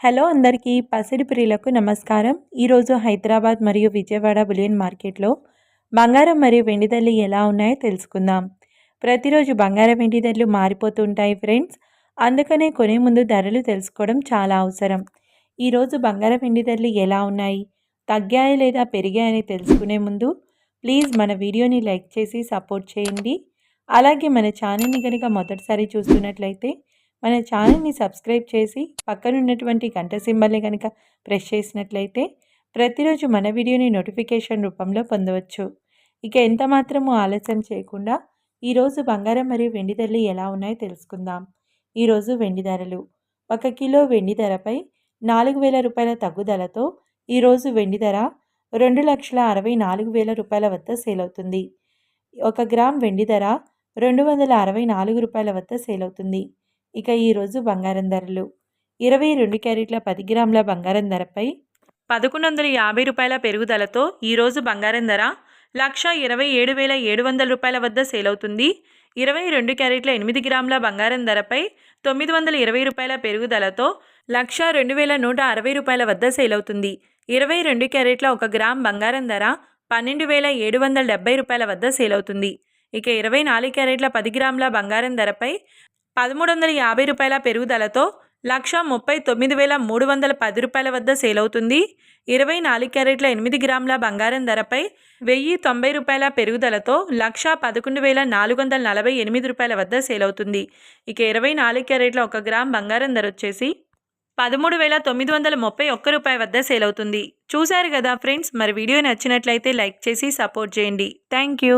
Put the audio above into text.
Hello అందరికీ పసిడి ప్రియులకు నమస్కారం. ఈరోజు హైదరాబాద్ మరియు విజయవాడ బులియన్ మార్కెట్లో బంగారం మరియు వెండి ధరలు ఎలా ఉన్నాయో తెలుసుకుందాం. ప్రతిరోజు బంగారం వెండి ధరలు మారిపోతూ ఉంటాయి ఫ్రెండ్స్. అందుకనే కొనే ముందు ధరలు తెలుసుకోవడం చాలా అవసరం. ఈరోజు బంగారం వెండి ధరలు ఎలా ఉన్నాయి, తగ్గాయి లేదా పెరిగాయని తెలుసుకునే ముందు ప్లీజ్ మన వీడియోని లైక్ చేసి సపోర్ట్ చేయండి. అలాగే మన ఛానల్ని కనుక మొదటిసారి చూస్తున్నట్లయితే మన ఛానల్ని సబ్స్క్రైబ్ చేసి పక్కనున్నటువంటి గంట సింబల్ని కనుక ప్రెస్ చేసినట్లయితే ప్రతిరోజు మన వీడియోని నోటిఫికేషన్ రూపంలో పొందవచ్చు. ఇక ఎంత మాత్రము ఆలస్యం చేయకుండా ఈరోజు బంగారం మరియు వెండి ధరలు ఎలా ఉన్నాయో తెలుసుకుందాం. ఈరోజు వెండి ధరలు 1 కిలో వెండి ధరపై 4,000 రూపాయల తగ్గుదలతో ఈరోజు వెండి ధర 2,64,000 రూపాయల వద్ద సేల్ అవుతుంది. 1 గ్రామ్ వెండి ధర 264 రూపాయల వద్ద సేల్ అవుతుంది. ఇక ఈరోజు బంగారం ధరలు 22 క్యారెట్ల 10 గ్రాముల బంగారం ధరపై 1,150 రూపాయల పెరుగుదలతో ఈరోజు బంగారం ధర 1,27,700 రూపాయల వద్ద సేల్ అవుతుంది. 22 క్యారెట్ల 8 గ్రాముల బంగారం ధరపై 920 రూపాయల పెరుగుదలతో 1,02,160 రూపాయల వద్ద సేల్ అవుతుంది. 22 క్యారెట్ల 1 గ్రామ్ బంగారం ధర 12,770 రూపాయల వద్ద సేల్ అవుతుంది. ఇక 24 క్యారెట్ల 10 గ్రాముల బంగారం ధరపై 1,350 రూపాయల పెరుగుదలతో 1,39,310 రూపాయల వద్ద సేల్ అవుతుంది. 24 క్యారెట్ల 8 గ్రాముల బంగారం ధరపై 1,090 రూపాయల పెరుగుదలతో 1,11,448 రూపాయల వద్ద సేల్ అవుతుంది. ఇక 24 క్యారెట్ల 1 గ్రామ్ బంగారం ధర వచ్చేసి 13,931 రూపాయల వద్ద సేల్ అవుతుంది. చూశారు కదా ఫ్రెండ్స్, మరి వీడియో నచ్చినట్లయితే లైక్ చేసి సపోర్ట్ చేయండి. Thank you.